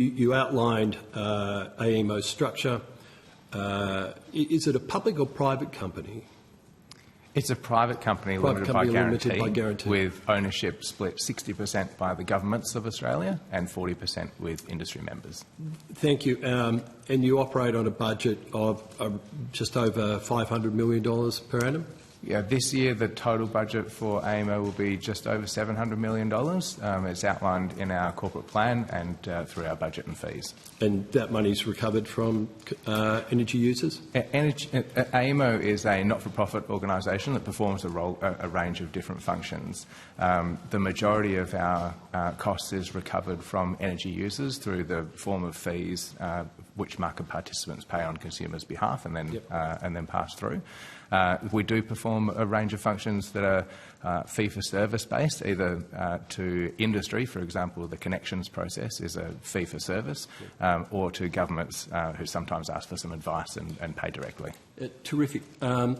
You outlined AEMO's structure. Is it a public or private company? It's a private company, limited by guarantee, with ownership split 60% by the governments of Australia and 40% with industry members. Thank you. And you operate on a budget of just over $500 million per annum? Yeah, this year the total budget for AEMO will be just over $700 million. It's outlined in our corporate plan and through our budget and fees. And that money is recovered from energy users? AEMO is a not-for-profit organisation that performs a range of different functions. The majority of our costs is recovered from energy users through the form of fees which market participants pay on consumers' behalf and then pass through. We do perform a range of functions that are fee-for-service based, either to industry, for example, the connections process is a fee-for-service, or to governments who sometimes ask for some advice and pay directly. Terrific. And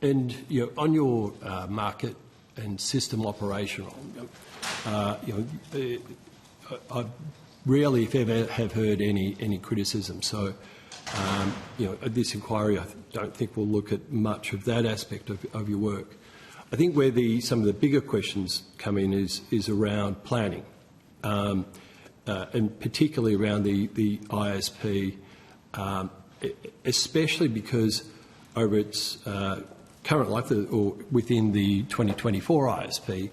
on your market and system operational, I rarely, if ever, have heard any criticism. So, this inquiry, I don't think we'll look at much of that aspect of your work. I think where some of the bigger questions come in is around planning, and particularly around the ISP, especially because over its current life, or within the 2024 ISP,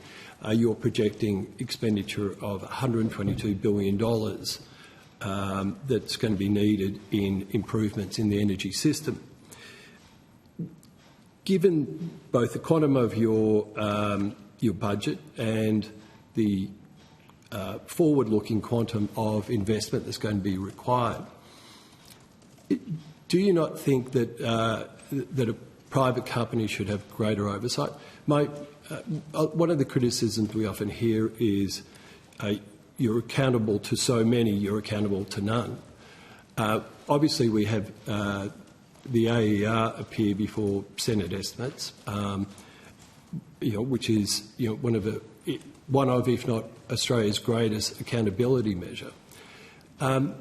you're projecting expenditure of $122 billion that's going to be needed in improvements in the energy system. Given both the quantum of your budget and the forward-looking quantum of investment that's going to be required, do you not think that that a private company should have greater oversight? One of the criticisms we often hear is you're accountable to so many, you're accountable to none. Obviously, we have the AER appear before Senate estimates, which is one of, if not Australia's greatest accountability measure. Do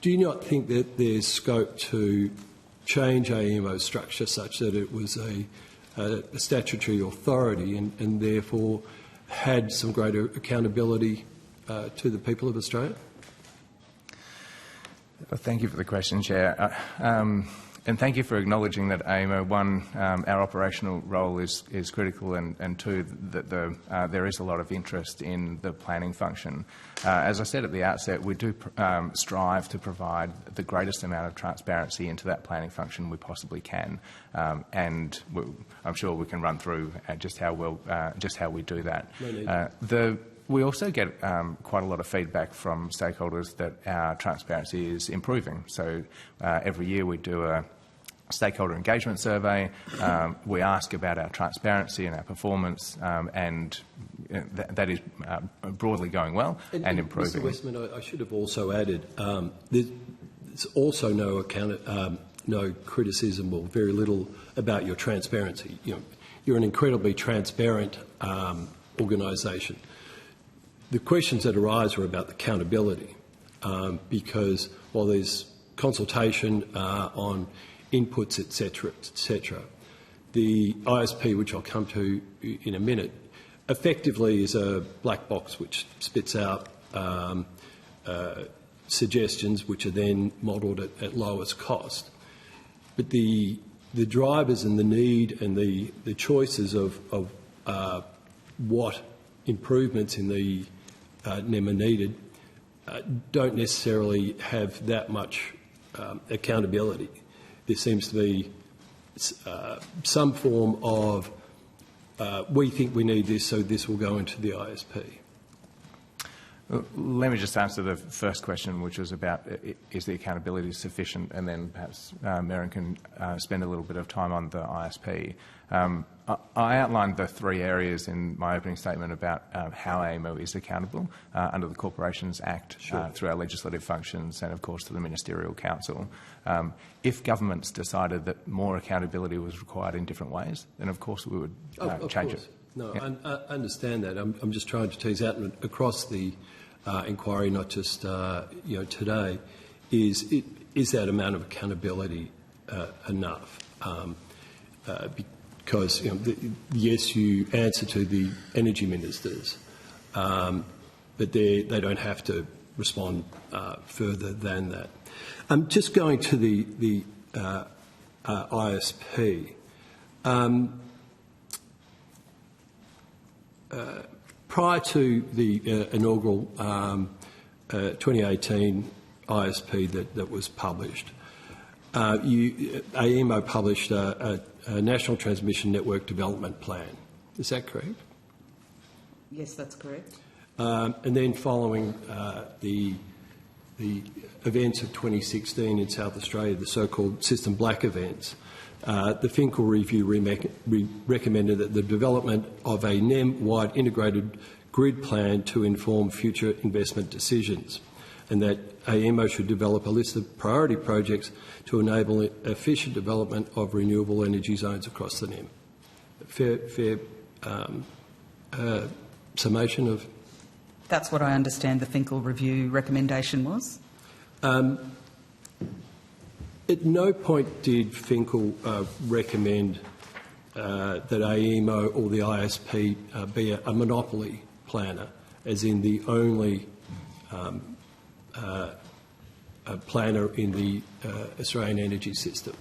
you not think that there's scope to change AEMO's structure such that it was a statutory authority and therefore had some greater accountability to the people of Australia? Well, thank you for the question, Chair. And thank you for acknowledging that AEMO, one, our operational role is critical, and two, that there is a lot of interest in the planning function. As I said at the outset, we do strive to provide the greatest amount of transparency into that planning function we possibly can, and I'm sure we can run through just how we do that. We also get quite a lot of feedback from stakeholders that our transparency is improving. So every year we do a stakeholder engagement survey. We ask about our transparency and our performance, and that is broadly going well and improving. Mr. Westman, I should have also added there's also no criticism or very little about your transparency. You're an incredibly transparent organisation. The questions that arise are about the accountability, because while there's consultation on inputs, etc., the ISP, which I'll come to in a minute, effectively is a black box which spits out suggestions which are then modelled at lowest cost. But the drivers and the need and the choices of what improvements in the NEM are needed don't necessarily have that much accountability. There seems to be some form of we think we need this, so this will go into the ISP. Let me just answer the first question, which was about is the accountability sufficient, and then perhaps Merryn can spend a little bit of time on the ISP. I outlined the three areas in my opening statement about how AEMO is accountable under the Corporations Act, through our legislative functions and, of course, to the Ministerial Council. If governments decided that more accountability was required in different ways, then, of course, we would change it. No, I understand that. I'm just trying to tease out across the inquiry, not just today, is that amount of accountability enough? Because yes, you answer to the energy ministers, but they don't have to respond further than that. Just going to the ISP. Prior to the inaugural 2018 ISP that was published, AEMO published a National Transmission Network Development Plan. Is that correct? Yes, that's correct. And then following the events of 2016 in South Australia, the so-called System Black events, the Finkel review recommended that the development of a NEM-wide integrated grid plan to inform future investment decisions, and that AEMO should develop a list of priority projects to enable efficient development of renewable energy zones across the NEM. Fair summation of... That's what I understand the Finkel review recommendation was. At no point did Finkel recommend that AEMO or the ISP be a monopoly planner, as in the only planner in the Australian energy system.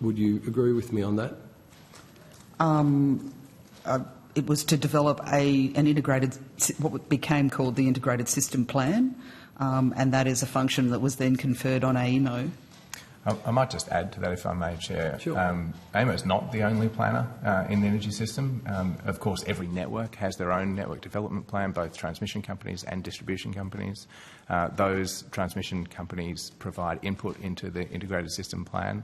Would you agree with me on that? It was to develop an integrated, what became called the Integrated System Plan, and that is a function that was then conferred on AEMO. I might just add to that, if I may, Chair. Sure. AEMO is not the only planner in the energy system. Of course, every network has their own network development plan, both transmission companies and distribution companies. Those transmission companies provide input into the integrated system plan.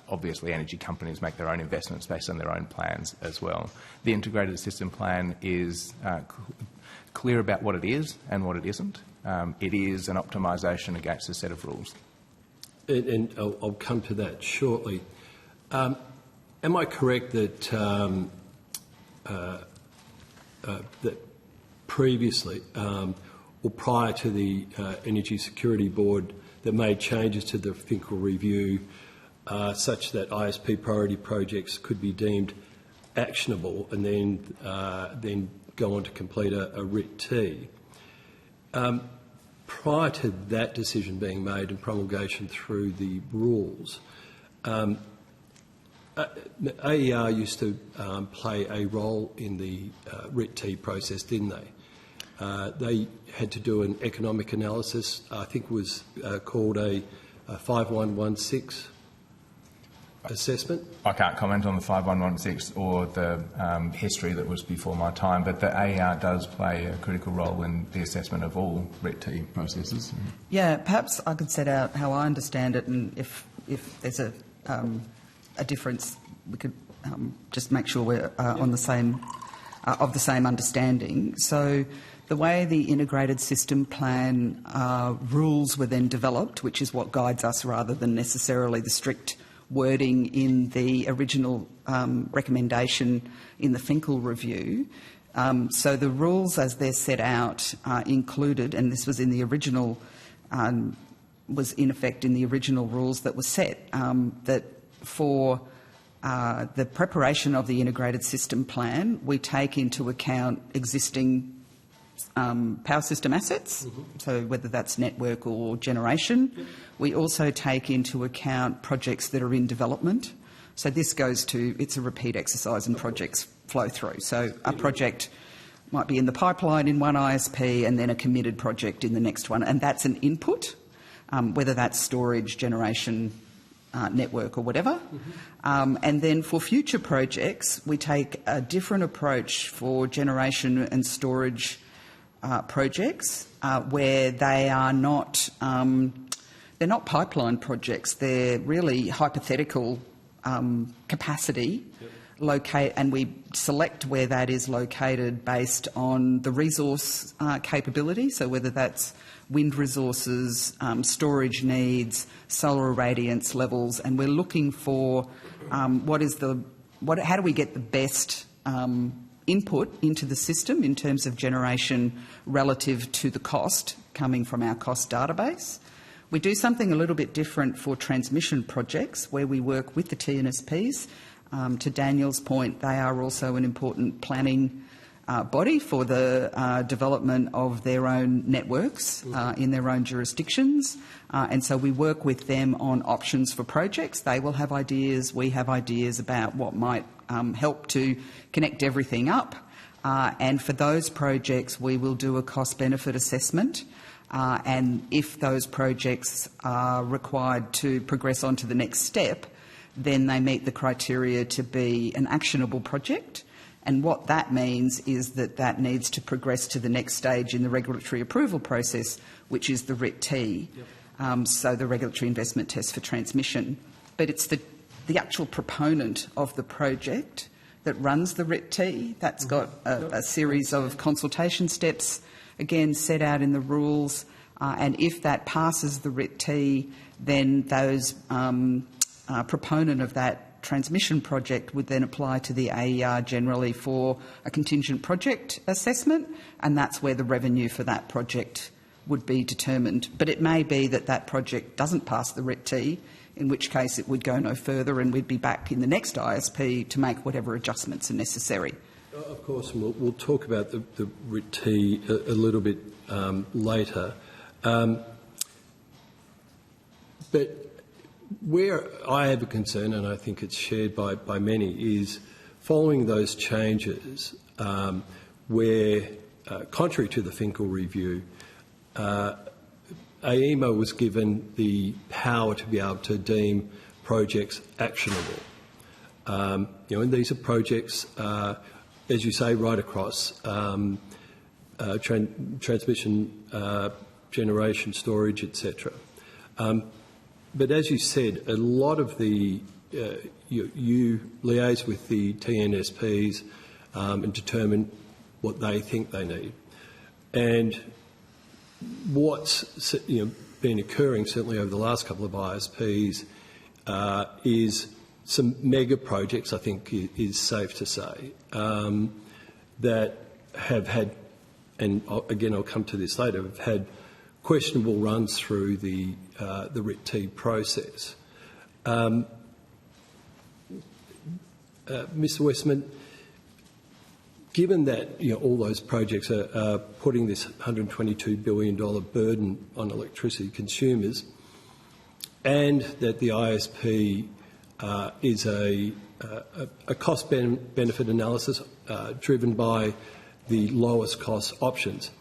Obviously, energy companies make their own investments based on their own plans as well. The integrated system plan is clear about what it is and what it isn't. It is an optimisation against a set of rules. And I'll come to that shortly. Am I correct that that previously, or prior to the Energy Security Board, that made changes to the Finkel review such that ISP priority projects could be deemed actionable and then go on to complete a RIT-T? Prior to that decision being made and promulgation through the rules, AER used to play a role in the RIT-T process, didn't they? They had to do an economic analysis, I think it was called a 5116 assessment. I can't comment on the 5116 or the history that was before my time, but the AER does play a critical role in the assessment of all RIT-T processes. Yeah, perhaps I could set out how I understand it, and if there's a difference, we could just make sure we're on the same of the same understanding. So, the way the integrated system plan rules were then developed, which is what guides us rather than necessarily the strict wording in the original recommendation in the Finkel review. So the rules as they're set out included, and this was in the original, was in effect in the original rules that were set, that for the preparation of the integrated system plan, we take into account existing power system assets, so whether that's network or generation. Yep. We also take into account projects that are in development. So this goes to, it's a repeat exercise and projects flow through. So a project might be in the pipeline in one ISP and then a committed project in the next one, and that's an input, whether that's storage, generation, network or whatever. And then for future projects, we take a different approach for generation and storage projects where they are not, they're not pipeline projects, they're really hypothetical capacity. Yep. And we select where that is located based on the resource capability, so whether that's wind resources, storage needs, solar irradiance levels, and we're looking for how do we get the best input into the system in terms of generation relative to the cost coming from our cost database. We do something a little bit different for transmission projects where we work with the TNSPs. To Daniel's point, they are also an important planning body for the development of their own networks in their own jurisdictions. And so we work with them on options for projects. They will have ideas, we have ideas about what might help to connect everything up. And for those projects, we will do a cost-benefit assessment. And if those projects are required to progress on to the next step, then they meet the criteria to be an actionable project. And what that means is that that needs to progress to the next stage in the regulatory approval process, which is the RIT-T, so the regulatory investment test for transmission. But it's the actual proponent of the project that runs the RIT-T. That's got a series of consultation steps, again, set out in the rules. And if that passes the RIT-T, then those proponent of that transmission project would then apply to the AER generally for a contingent project assessment, and that's where the revenue for that project would be determined. But it may be that that project doesn't pass the RIT-T, in which case it would go no further and we'd be back in the next ISP to make whatever adjustments are necessary. Of course, and we'll talk about the RIT-T a little bit later. But where I have a concern, and I think it's shared by many, is following those changes where, contrary to the Finkel review, AEMO was given the power to be able to deem projects actionable. And these are projects, as you say, right across transmission, generation, storage, etc. But as you said, a lot of the you liaise with the TNSPs and determine what they think they need. And what's been occurring, certainly over the last couple of ISPs, is some mega projects, I think is safe to say, that have had, and again I'll come to this later, have had questionable runs through the RIT-T process. Mr. Westman, given that all those projects are putting this $122 billion burden on electricity consumers, and that the ISP is a cost-benefit analysis driven by the lowest cost options,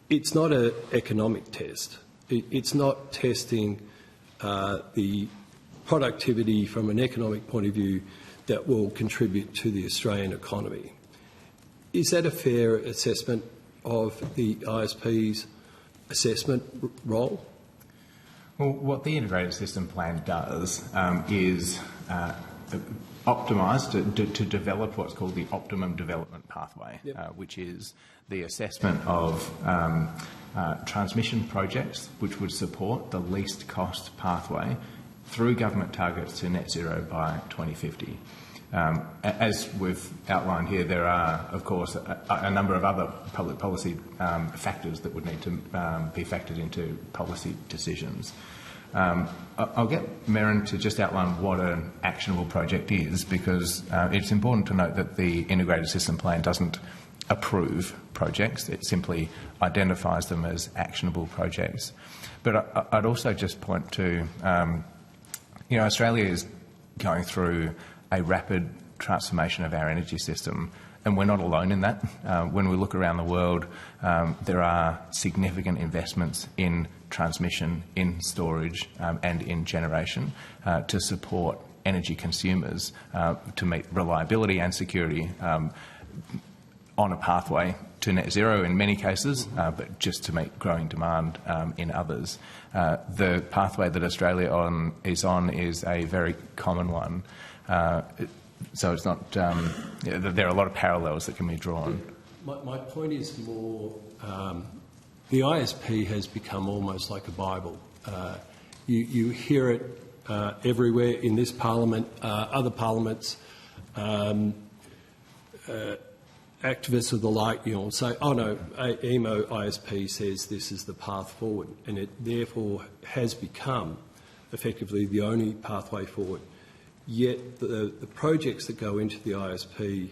it's not an economic test. It's not testing the productivity from an economic point of view that will contribute to the Australian economy. Is that a fair assessment of the ISP's assessment role? Well, what the integrated system plan does is optimise to develop what's called the optimum development pathway, which is the assessment of transmission projects which would support the least cost pathway through government targets to net zero by 2050. As we've outlined here, there are, of course, a number of other public policy factors that would need to be factored into policy decisions. I'll get Merrin to just outline what an actionable project is, because it's important to note that the integrated system plan doesn't approve projects. It simply identifies them as actionable projects. But I'd also just point to, Australia is going through a rapid transformation of our energy system, and we're not alone in that. When we look around the world, there are significant investments in transmission, in storage and in generation to support energy consumers to meet reliability and security on a pathway to net zero in many cases, but just to meet growing demand in others. The pathway that Australia is on is a very common one. So it's not, there are a lot of parallels that can be drawn. My point is more, the ISP has become almost like a Bible. You hear it everywhere in this parliament, other parliaments. activists of the like, say, oh no, AEMO ISP says this is the path forward, and it therefore has become effectively the only pathway forward. Yet the projects that go into the ISP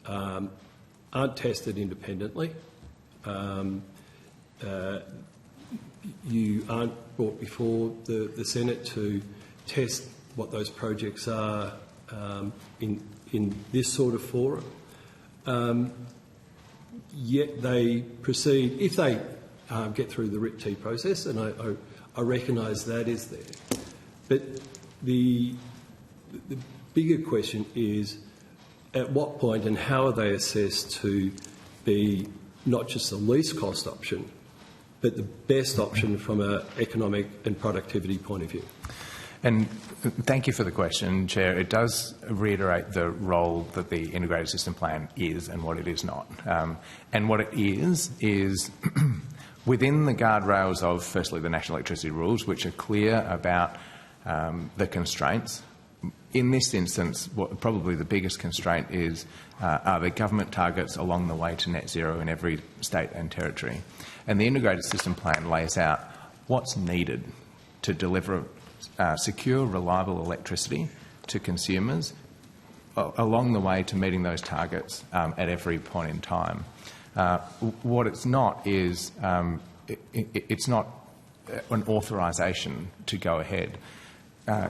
aren't tested independently. You aren't brought before the Senate to test what those projects are in this sort of forum. Yet they proceed, if they get through the RIT-T process, and I recognise that is there. But the bigger question is, at what point and how are they assessed to be not just the least cost option, but the best option from an economic and productivity point of view? And thank you for the question, Chair. It does reiterate the role that the integrated system plan is and what it is not. And what it is within the guardrails of, firstly, the national electricity rules, which are clear about the constraints. In this instance, probably the biggest constraint are the government targets along the way to net zero in every state and territory. And the integrated system plan lays out what's needed to deliver secure, reliable electricity to consumers along the way to meeting those targets at every point in time. What it's not is it's not an authorisation to go ahead.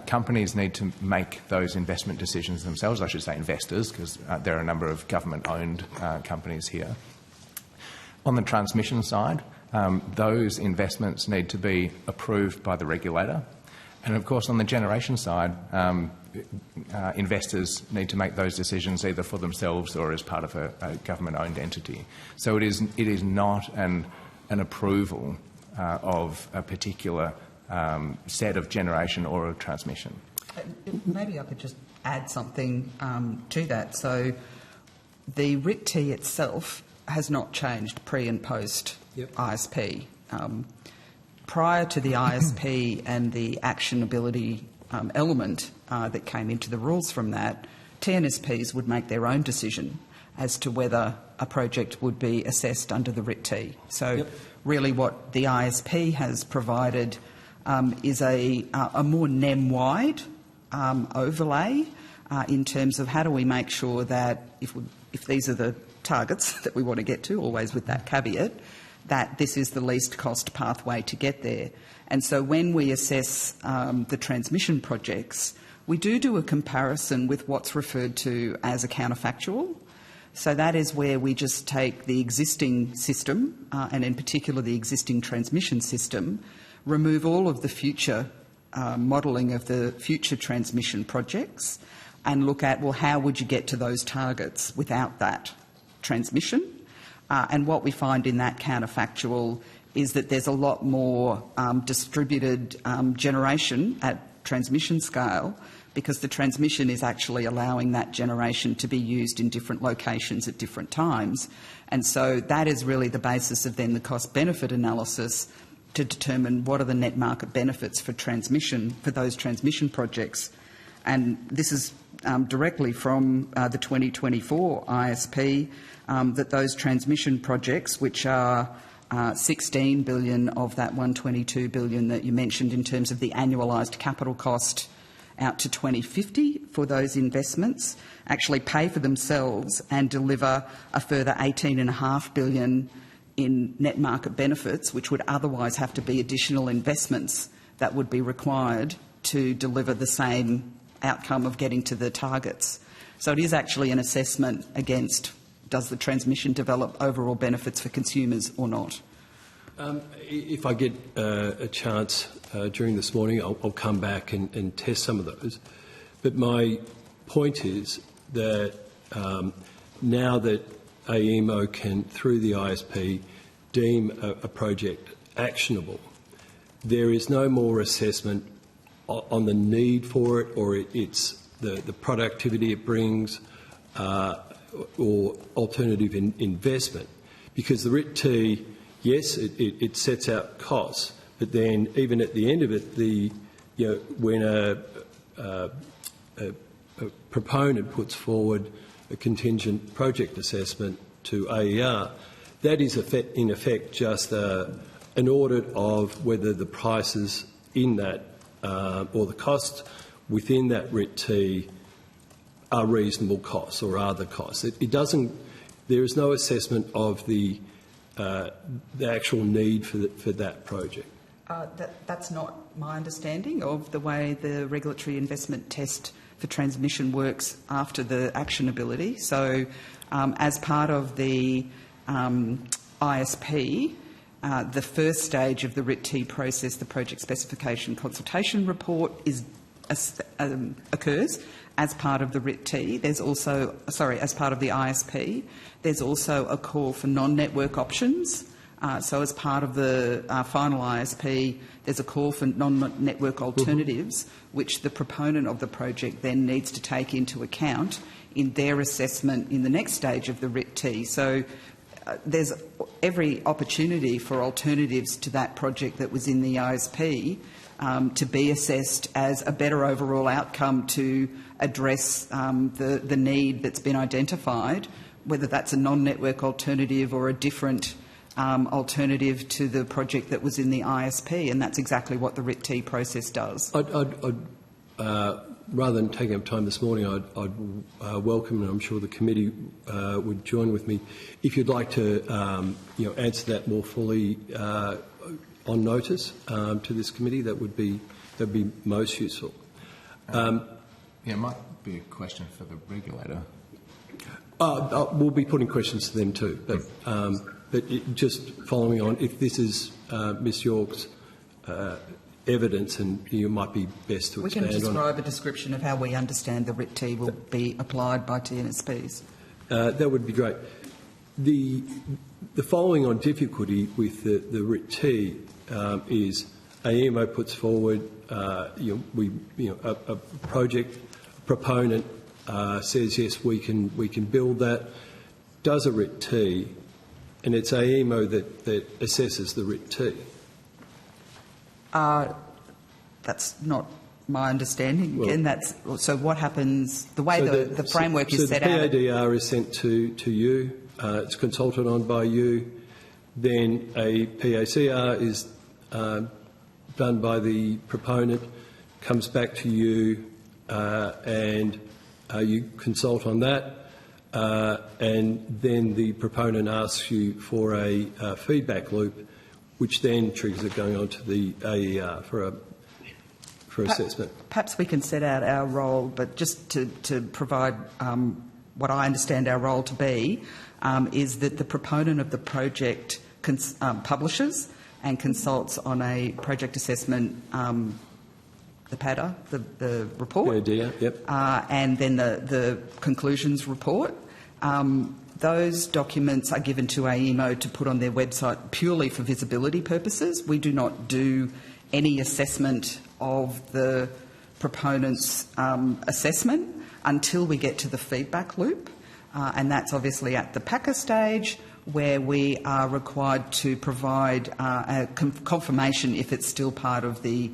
Companies need to make those investment decisions themselves. I should say investors, because there are a number of government-owned companies here. On the transmission side, those investments need to be approved by the regulator. And of course, on the generation side, investors need to make those decisions either for themselves or as part of a government-owned entity. So it is not an approval of a particular set of generation or of transmission. Maybe I could just add something to that. So the RIT-T itself has not changed pre and post ISP. Prior to the ISP and the actionability element that came into the rules from that, TNSPs would make their own decision as to whether a project would be assessed under the RIT-T. So really what the ISP has provided is a more NEM-wide overlay in terms of how do we make sure that if these are the targets that we want to get to, always with that caveat, that this is the least cost pathway to get there. And so when we assess the transmission projects, we do a comparison with what's referred to as a counterfactual. So that is where we just take the existing system, and in particular the existing transmission system, remove all of the future modelling of the future transmission projects and look at, well, how would you get to those targets without that transmission? And what we find in that counterfactual is that there's a lot more distributed generation at transmission scale, because the transmission is actually allowing that generation to be used in different locations at different times. And so that is really the basis of then the cost-benefit analysis to determine what are the net market benefits for transmission, for those transmission projects. And this is directly from the 2024 ISP, that those transmission projects, which are 16 billion of that 122 billion that you mentioned in terms of the annualised capital cost out to 2050 for those investments, actually pay for themselves and deliver a further 18.5 billion in net market benefits, which would otherwise have to be additional investments that would be required to deliver the same outcome of getting to the targets. So it is actually an assessment against, does the transmission develop overall benefits for consumers or not? If I get a chance during this morning, I'll come back and test some of those. But my point is that now that AEMO can, through the ISP, deem a project actionable, there is no more assessment on the need for it or it's the productivity it brings or alternative investment. Because the RIT-T, yes, it sets out costs, but then even at the end of it, when a proponent puts forward a contingent project assessment, to AER, that is in effect just an audit of whether the prices in that or the costs within that RIT-T are reasonable costs or are the costs. It doesn't. There is no assessment of the actual need for that project. That's not my understanding of the way the regulatory investment test for transmission works after the actionability. So, as part of the ISP, the first stage of the RIT-T process, the project specification consultation report, occurs as part of the RIT-T. There's also, as part of the ISP, there's also a call for non-network options. So as part of the final ISP, there's a call for non-network alternatives, which the proponent of the project then needs to take into account in their assessment in the next stage of the RIT-T. So there's every opportunity for alternatives to that project that was in the ISP to be assessed as a better overall outcome to address the need that's been identified, whether that's a non-network alternative or a different alternative to the project that was in the ISP, and that's exactly what the RIT-T process does. Rather than taking up time this morning, I'd welcome, and I'm sure the committee would join with me, if you'd like to answer that more fully on notice to this committee, that'd be most useful. It might be a question for the regulator. We'll be putting questions to them too, but just following on, if this is Ms York's evidence, and you might be best to expand on it. We can describe a description of how we understand the RIT-T will be applied by TNSPs. That would be great. The following on difficulty with the RIT-T is AEMO puts forward a project proponent says yes, we can build that, does a RIT-T, and it's AEMO that assesses the RIT-T. That's not my understanding. Again, so what happens, the way the framework is set out. So the PADR is sent to you, it's consulted on by you, then a PACR is done by the proponent, comes back to you, and you consult on that, and then the proponent asks you for a feedback loop, which then triggers it going on to the AER for assessment. Perhaps we can set out our role, but just to provide what I understand our role to be, is that the proponent of the project publishes and consults on a project assessment, the PADR, the report, yep. And then the conclusions report. Those documents are given to AEMO to put on their website purely for visibility purposes. We do not do any assessment of the proponent's assessment until we get to the feedback loop, and that's obviously at the PACA stage, where we are required to provide a confirmation if it's still part of the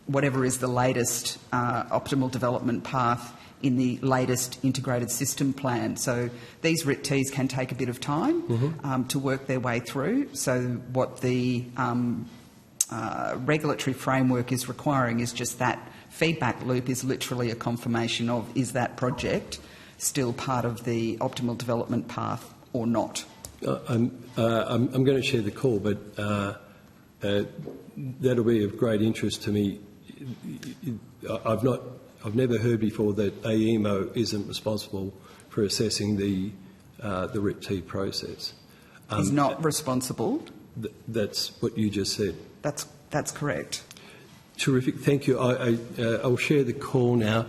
whatever is the latest optimal development path in the latest integrated system plan. So these RIT-Ts can take a bit of time to work their way through. So what the regulatory framework is requiring is just that feedback loop is literally a confirmation of, is that project still part of the optimal development path or not? I'm going to share the call, but that'll be of great interest to me. I've never heard before that AEMO isn't responsible for assessing the RIT-T process. Is not responsible? That's what you just said. That's correct. Terrific. Thank you. I'll share the call now.